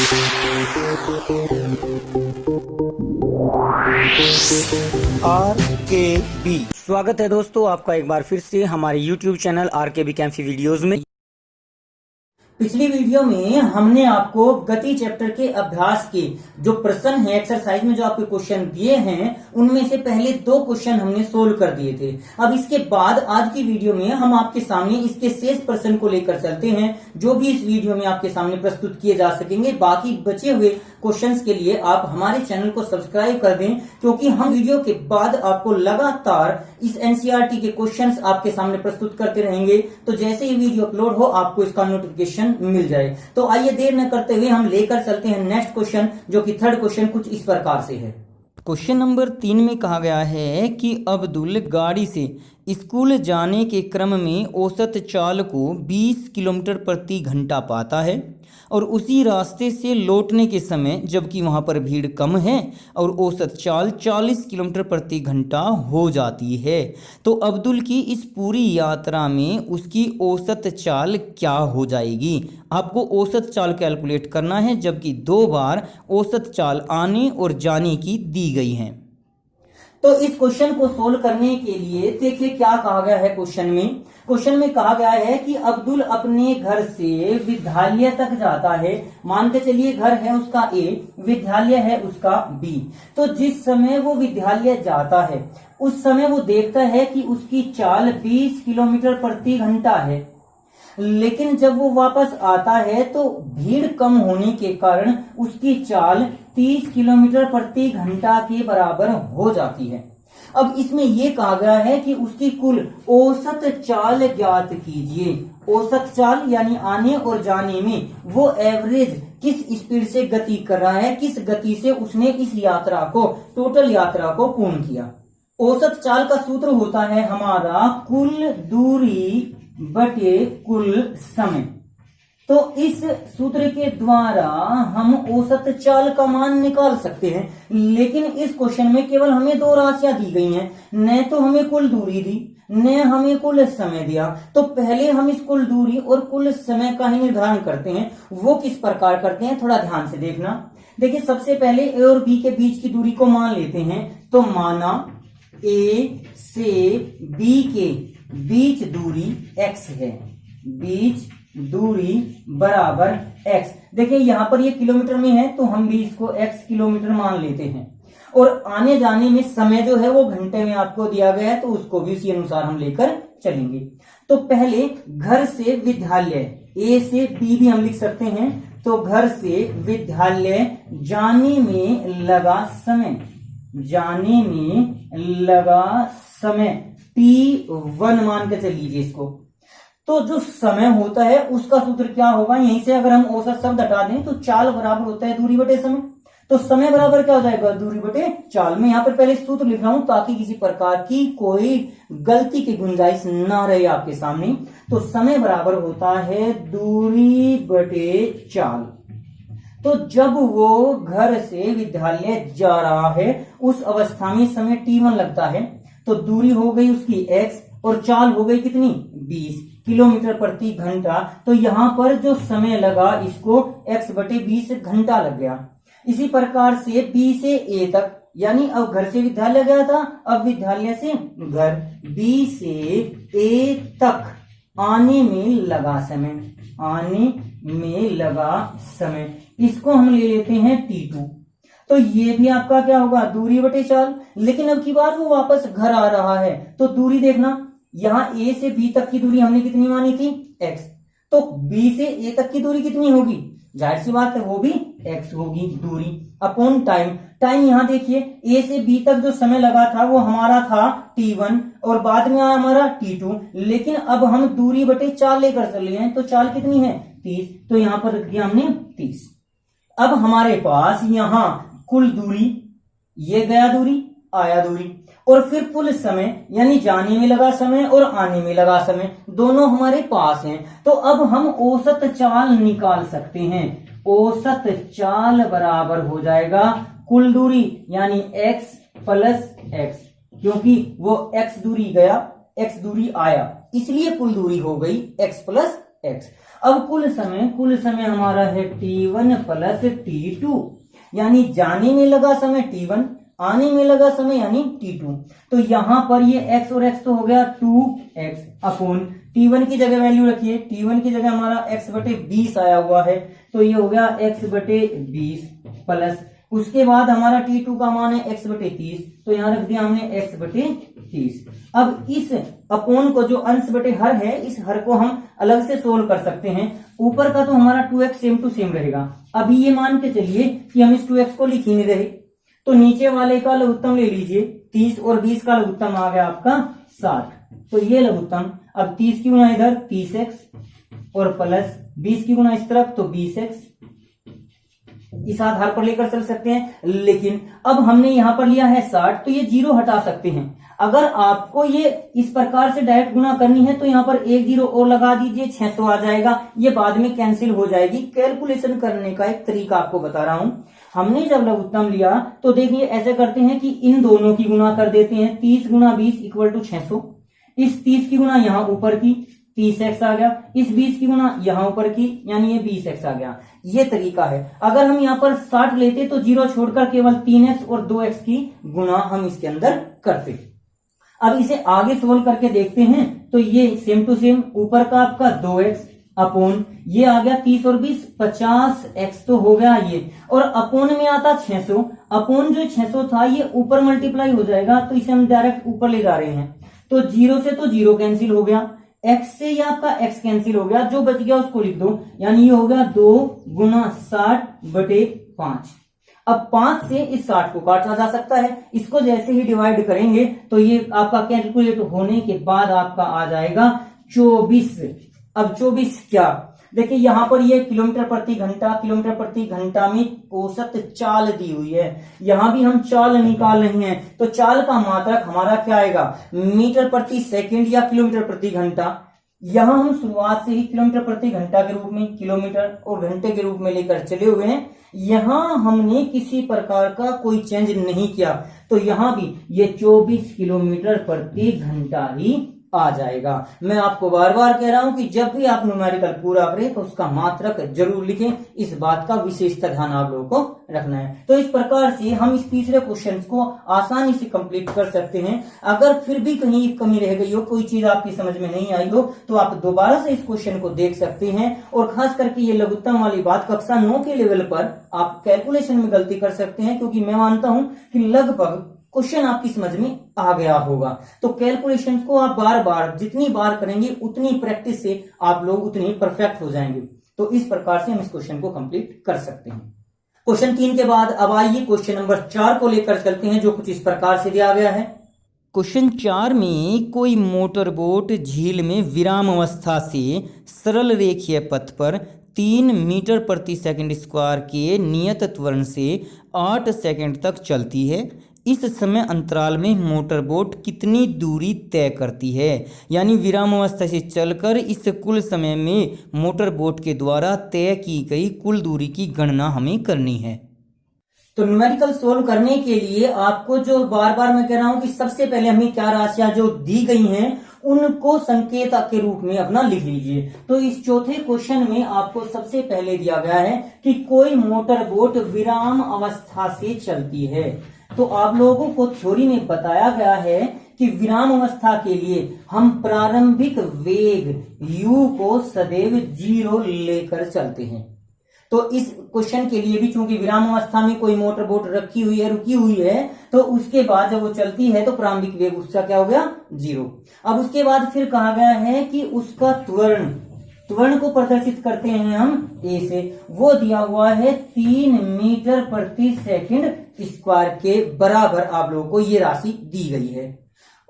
RKB स्वागत है दोस्तों आपका एक बार फिर से हमारे YouTube चैनल RKB कैंफी वीडियोस में। पिछली वीडियो में हमने आपको गति चैप्टर के अभ्यास के जो प्रश्न है एक्सरसाइज में जो आपके क्वेश्चन दिए हैं उनमें से पहले 2 क्वेश्चन हमने सोल्व कर दिए थे। अब इसके बाद आज की वीडियो में हम आपके सामने इसके शेष प्रश्न को लेकर चलते हैं जो भी इस वीडियो में आपके सामने प्रस्तुत किए जा सकेंगे। बाकी बचे हुए क्वेश्चंस के लिए आप हमारे चैनल को सब्सक्राइब कर दें क्योंकि हम वीडियो के बाद आपको लगातार इस एनसीईआरटी के क्वेश्चंस आपके सामने प्रस्तुत करते रहेंगे। तो जैसे ही वीडियो अपलोड हो आपको इसका नोटिफिकेशन मिल जाए। तो आइए देर न करते हुए हम लेकर चलते हैं नेक्स्ट क्वेश्चन जो कि थर्ड क्वेश्चन कुछ इस प्रकार से है। क्वेश्चन नंबर 3 में कहा गया है कि अब्दुल गाड़ी से स्कूल जाने के क्रम में औसत चाल को 20 किलोमीटर प्रति घंटा पाता है और उसी रास्ते से लौटने के समय जबकि वहां पर भीड़ कम है और औसत चाल 40 किलोमीटर प्रति घंटा हो जाती है। तो अब्दुल की इस पूरी यात्रा में उसकी औसत चाल क्या हो जाएगी। आपको औसत चाल कैलकुलेट करना है जबकि 2 बार औसत चाल आने और जाने की दी गई है। तो इस क्वेश्चन को सोल्व करने के लिए देखिए क्या कहा गया है क्वेश्चन में। क्वेश्चन में कहा गया है कि अब्दुल अपने घर से विद्यालय तक जाता है। मान के चलिए घर है उसका A, विद्यालय है उसका B। तो जिस समय वो विद्यालय जाता है उस समय वो देखता है कि उसकी चाल 20 किलोमीटर प्रति घंटा है, लेकिन जब वो वापस आता है तो भीड़ कम होने के कारण उसकी चाल 30 किलोमीटर प्रति घंटा के बराबर हो जाती है। अब इसमें यह कहा गया है कि उसकी कुल औसत चाल ज्ञात कीजिए। औसत चाल यानी आने और जाने में वो एवरेज किस स्पीड से गति कर रहा है, किस गति से उसने इस यात्रा को टोटल यात्रा को पूर्ण किया। औसत चाल का सूत्र होता है हमारा कुल दूरी बटे कुल समय। तो इस सूत्र के द्वारा हम औसत चाल का मान निकाल सकते हैं, लेकिन इस क्वेश्चन में केवल हमें 2 राशियां दी गई हैं। न तो हमें कुल दूरी दी, न हमें कुल समय दिया। तो पहले हम इस कुल दूरी और कुल समय का ही निर्धारण करते हैं। वो किस प्रकार करते हैं थोड़ा ध्यान से देखना। देखिए सबसे पहले ए और बी के बीच की दूरी को मान लेते हैं। तो माना ए से बी के बीच दूरी x है, बीच दूरी बराबर x। देखिए यहां पर ये किलोमीटर में है तो हम भी इसको x किलोमीटर मान लेते हैं। और आने जाने में समय जो है वो घंटे में आपको दिया गया है तो उसको भी उसी अनुसार हम लेकर चलेंगे। तो पहले घर से विद्यालय a से b भी हम लिख सकते हैं। तो घर से विद्यालय जाने में लगा समय, जाने में लगा समय T1 मान के चलिए इसको। तो जो समय होता है उसका सूत्र क्या होगा, यहीं से अगर हम औसत शब्द हटा दें तो चाल बराबर होता है दूरी बटे समय। तो समय बराबर क्या हो जाएगा दूरी बटे चाल। में यहां पर पहले सूत्र लिख रहा हूं ताकि किसी प्रकार की कोई गलती की गुंजाइश ना रहे आपके सामने। तो समय बराबर होता है दूरी बटे चाल। तो जब वो घर से विद्यालय जा रहा है उस अवस्था में समय T1 लगता है। तो दूरी हो गई उसकी x और चाल हो गई कितनी 20 किलोमीटर प्रति घंटा। तो यहां पर जो समय लगा इसको x बटे 20 घंटा लग गया। इसी प्रकार से B से A तक, यानी अब घर से विद्यालय गया था, अब विद्यालय से घर, B से A तक आने में लगा समय, आने में लगा समय, इसको हम ले लेते हैं T2। तो ये भी आपका क्या होगा दूरी बटे चाल। लेकिन अब की बार वो वापस घर आ रहा है तो दूरी देखना, यहां A से B तक की दूरी हमने कितनी मानी थी x। तो B से A तक की दूरी कितनी होगी, जाहिर सी बात है वो भी x होगी दूरी अपॉन टाइम। टाइम यहां देखिए A से B तक जो समय लगा था वो हमारा था T1 और बाद में आया हमारा T2। लेकिन अब हम दूरी बटे चाल लेकर चले हैं तो चाल कितनी है 30। तो यहां पर रख दिया हमने 30। अब हमारे पास यहां कुल दूरी, ये गया दूरी आया दूरी, और फिर कुल समय यानी जाने में लगा समय और आने में लगा समय दोनों हमारे पास हैं। तो अब हम औसत चाल निकाल सकते हैं। औसत चाल बराबर हो जाएगा कुल दूरी यानी x प्लस x, क्योंकि वो x दूरी गया x दूरी आया इसलिए कुल दूरी हो गई x प्लस x। अब कुल समय हमारा है T1 प्लस T2, यानी जाने में लगा समय T1, आने में लगा समय यानी T2। तो यहां पर ये x और x तो हो गया 2x अपॉन T1 की जगह वैल्यू रखिए, T1 की जगह हमारा x बटे 20 आया हुआ है, तो ये हो गया x बटे 20 प्लस, उसके बाद हमारा T2 का मान है x बटे 30, तो यहां रख दिया हमने x बटे 30। अब इस अपॉन को जो अंश बटे हर है, इस हर को हम अलग से सोल्व कर सकते हैं। ऊपर का तो हमारा 2x सेम टू सेम रहेगा। अभी ये मान के चलिए कि हम इस 2x को लिख ही नहीं रहे, तो नीचे वाले का लघुत्तम ले लीजिए, 30 और 20 का लघुत्तम आ गया आपका 60, तो ये लघुत्तम, अब 30 की गुणा इधर 30x और प्लस 20 की गुणा इस तरफ तो 20x, इस आधार पर लेकर चल सकते हैं। लेकिन अब हमने यहां पर लिया है 60, तो ये जीरो हटा सकते हैं। अगर आपको ये इस प्रकार से डायरेक्ट गुणा करनी है तो यहां पर एक जीरो और लगा दीजिए, 600 आ जाएगा, ये बाद में कैंसिल हो जाएगी। कैलकुलेशन करने का एक तरीका आपको बता रहा हूं। हमने जब लघुत्तम लिया तो देखिए ऐसे करते हैं कि इन दोनों की गुणा कर देते हैं, 30 गुणा 20 इक्वल टू 600, इस 30 की गुणा यहां ऊपर की 30x आ गया, इस 20 की गुणा यहां ऊपर की यानी ये 20x आ गया। ये तरीका है। अगर हम यहाँ पर 60 लेते तो जीरो छोड़कर केवल 3x और 2x की गुणा हम इसके अंदर करते। अब इसे आगे सोल्व करके देखते हैं, तो ये सेम टू सेम, ऊपर का आपका 2x अपॉन ये आ गया 30 और 20 50x तो हो गया ये, और अपॉन में आता 600, अपॉन जो 600 था ये ऊपर मल्टीप्लाई हो जाएगा, तो इसे हम डायरेक्ट ऊपर ले जा रहे हैं, तो जीरो से तो जीरो कैंसिल हो गया, x से ये आपका x कैंसिल हो गया, जो बच गया उसको लिख दो, यानी ये हो गया 2 गुना 60 बटे 5। अब 5 से इस 60 को काटा जा सकता है, इसको जैसे ही डिवाइड करेंगे तो ये आपका कैलकुलेट होने के बाद आपका आ जाएगा 24। अब 24 क्या, देखिए यहां पर ये किलोमीटर प्रति घंटा में औसत चाल दी हुई है, यहां भी हम चाल निकाल रहे हैं, तो चाल का मात्रक हमारा क्या आएगा, मीटर प्रति सेकंड या किलोमीटर प्रति घंटा। यहां हम शुरुआत से ही किलोमीटर प्रति घंटा के रूप में, किलोमीटर और घंटे के रूप में लेकर चले हुए हैं, यहां हमने किसी प्रकार का कोई चेंज नहीं किया, तो यहां भी ये 24 किलोमीटर प्रति घंटा ही आ जाएगा। मैं आपको बार बार कह रहा हूं कि जब भी आप न्यूमेरिकल पूरा करें तो उसका मात्रक जरूर लिखें, इस बात का विशेषता ध्यान आप लोगों को रखना है। तो इस प्रकार से हम इस तीसरे क्वेश्चन को आसानी से कंप्लीट कर सकते हैं। अगर फिर भी कहीं कमी रह गई हो, कोई चीज आपकी समझ में नहीं आई हो, तो आप दोबारा से इस क्वेश्चन को देख सकते हैं। और खास करके ये लघुत्तम वाली बात कक्षा 9 के लेवल पर आप कैलकुलेशन में गलती कर सकते हैं, क्योंकि मैं मानता हूं कि लगभग क्वेश्चन आपकी समझ में आ गया होगा। तो कैलकुलेशन को आप बार बार जितनी बार करेंगे उतनी प्रैक्टिस से आप लोग उतनी परफेक्ट हो जाएंगे। तो इस प्रकार से हम इस क्वेश्चन को कंप्लीट कर सकते हैं। क्वेश्चन 3 के बाद अब आइए क्वेश्चन नंबर 4 को लेकर चलते हैं, जो कुछ इस प्रकार से दिया गया है। क्वेश्चन 4 में कोई मोटर बोट झील में विराम अवस्था से सरल रेखीय पथ पर 3 मीटर प्रति सेकंड स्क्वायर के नियत त्वरण से 8 सेकंड तक चलती है। इस समय अंतराल में मोटर बोट कितनी दूरी तय करती है, यानी विराम अवस्था से चलकर इस कुल समय में मोटर बोट के द्वारा तय की गई कुल दूरी की गणना हमें करनी है। तो न्यूमेरिकल सोल्व करने के लिए आपको जो बार बार मैं कह रहा हूं कि सबसे पहले हमें क्या राशियां जो दी गई हैं उनको संकेत के रूप में अपना लिख लीजिए। तो इस चौथे क्वेश्चन में आपको सबसे पहले दिया गया है कि कोई मोटर बोट विराम अवस्था से चलती है। तो आप लोगों को थ्योरी में बताया गया है कि विराम अवस्था के लिए हम प्रारंभिक वेग u को सदैव 0 लेकर चलते हैं। तो इस क्वेश्चन के लिए भी चूंकि विराम अवस्था में कोई मोटर बोट रखी हुई है, रुकी हुई है, तो उसके बाद जब वो चलती है तो प्रारंभिक वेग उसका क्या हो गया, 0। अब उसके बाद फिर कहा गया है कि उसका त्वरण को प्रदर्शित करते हैं हम ए से, वो दिया हुआ है 3 मीटर प्रति सेकंड स्क्वायर के बराबर आप लोगों को ये राशि दी गई है।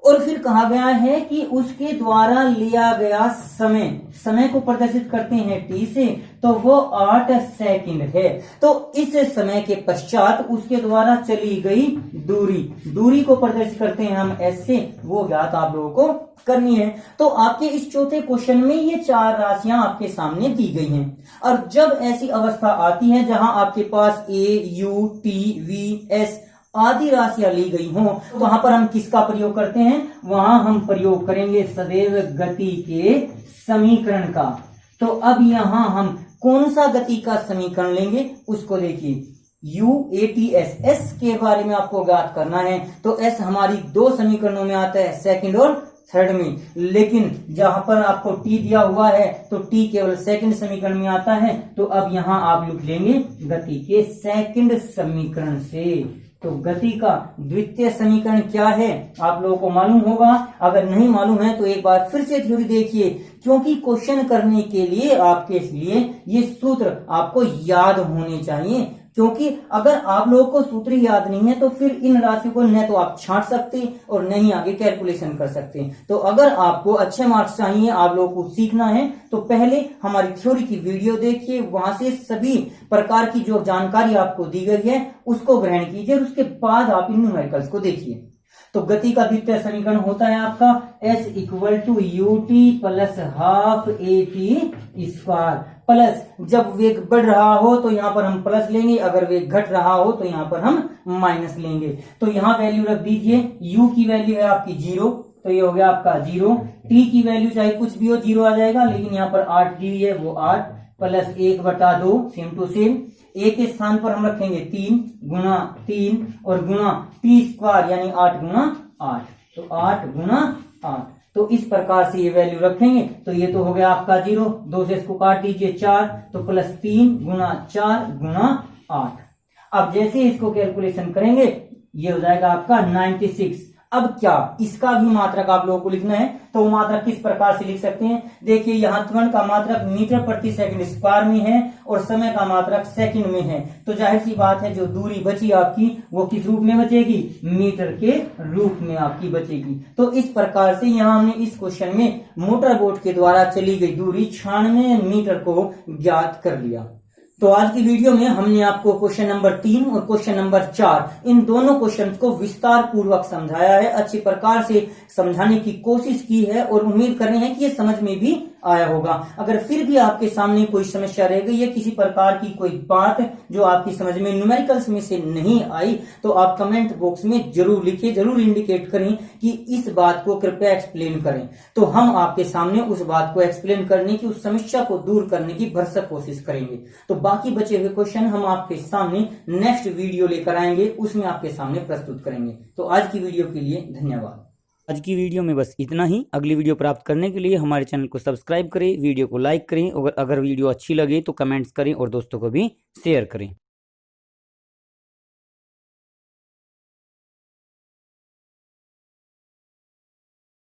और फिर कहा गया है कि उसके द्वारा लिया गया समय को प्रदर्शित करते हैं टी से, तो वो 8 सेकंड है। तो इस समय के पश्चात उसके द्वारा चली गई दूरी को प्रदर्शित करते हैं हम एस से, वो ज्ञात आप लोगों को करनी है। तो आपके इस चौथे क्वेश्चन में ये 4 राशियां आपके सामने दी गई हैं। और जब ऐसी अवस्था आती है जहां आपके पास ए, यू, टी, वी, एस आदि राशियां ली गई हों, तो वहां पर हम किसका प्रयोग करते हैं, वहां हम प्रयोग करेंगे सदैव गति के समीकरण का। तो अब यहाँ हम कौन सा गति का समीकरण लेंगे उसको देखिए। UATS, एस के बारे में आपको ज्ञात करना है। तो एस हमारी दो समीकरणों में आता है, सेकंड और थर्ड में, लेकिन जहां पर आपको टी दिया हुआ है तो टी केवल सेकंड समीकरण में आता है। तो अब यहां आप लिख लेंगे गति के सेकंड समीकरण से। तो गति का द्वितीय समीकरण क्या है आप लोगों को मालूम होगा, अगर नहीं मालूम है तो एक बार फिर से थ्योरी देखिए, क्योंकि क्वेश्चन करने के लिए आपके लिए ये सूत्र आपको याद होने चाहिए। क्योंकि अगर आप लोगों को सूत्र याद नहीं है तो फिर इन राशियों को न तो आप छांट सकते और न ही आगे कैलकुलेशन कर सकते। तो अगर आपको अच्छे मार्क्स चाहिए, आप लोगों को सीखना है, तो पहले हमारी थ्योरी की वीडियो देखिए, वहां से सभी प्रकार की जो जानकारी आपको दी गई है उसको ग्रहण कीजिए और उसके बाद आप इन न्यूमेरिकल्स को देखिए। तो गति का द्वितीय समीकरण होता है आपका S equal to UT plus half AT square, plus जब वेग बढ़ रहा हो तो यहां पर हम प्लस लेंगे, अगर वेग घट रहा हो तो यहां पर हम माइनस लेंगे। तो यहां वैल्यू रख दीजिए, U की वैल्यू है आपकी 0, तो ये हो गया आपका 0। T की वैल्यू चाहे कुछ भी हो 0 आ जाएगा, लेकिन यहाँ पर 8 दी है वो 8 प्लस 1/2 सेम टू सेम। ए के स्थान पर हम रखेंगे 3 गुना 3 और गुना टी स्क्वायर यानी 8 गुना 8, तो 8 गुना 8। तो इस प्रकार से ये वैल्यू रखेंगे। तो ये तो हो गया आपका 0, 2 से इसको काट दीजिए 4, तो प्लस 3 गुना 4 गुना 8। अब जैसे इसको कैलकुलेशन करेंगे ये हो जाएगा आपका 96। अब क्या इसका भी मात्रक आप लोगों को लिखना है, तो वो मात्रक किस प्रकार से लिख सकते हैं। देखिए यहाँ त्वरण का मात्रक मीटर प्रति सेकंड स्क्वायर में है और समय का मात्रक सेकंड में है। तो जाहिर सी बात है जो दूरी बची आपकी वो किस रूप में बचेगी, मीटर के रूप में आपकी बचेगी। तो इस प्रकार से यहाँ हमने इस क्वेश्चन में मोटर बोट के द्वारा चली गई दूरी 96 मीटर को ज्ञात कर लिया। तो आज की वीडियो में हमने आपको क्वेश्चन नंबर 3 और क्वेश्चन नंबर 4 इन दोनों क्वेश्चंस को विस्तार पूर्वक समझाया है, अच्छी प्रकार से समझाने की कोशिश की है और उम्मीद कर रहे हैं कि ये समझ में भी आया होगा। अगर फिर भी आपके सामने कोई समस्या रह गई है, किसी प्रकार की कोई बात जो आपकी समझ में न्यूमेरिकल्स में से नहीं आई, तो आप कमेंट बॉक्स में जरूर लिखिए, जरूर इंडिकेट करें कि इस बात को कृपया एक्सप्लेन करें। तो हम आपके सामने उस बात को एक्सप्लेन करने की, उस समस्या को दूर करने की भरसक कोशिश करेंगे। तो बाकी बचे हुए क्वेश्चन हम आपके सामने नेक्स्ट वीडियो लेकर आएंगे, उसमें आपके सामने प्रस्तुत करेंगे। तो आज की वीडियो के लिए धन्यवाद। आज की वीडियो में बस इतना ही। अगली वीडियो प्राप्त करने के लिए हमारे चैनल को सब्सक्राइब करें, वीडियो को लाइक करें और अगर वीडियो अच्छी लगे तो कमेंट्स करें और दोस्तों को भी शेयर करें।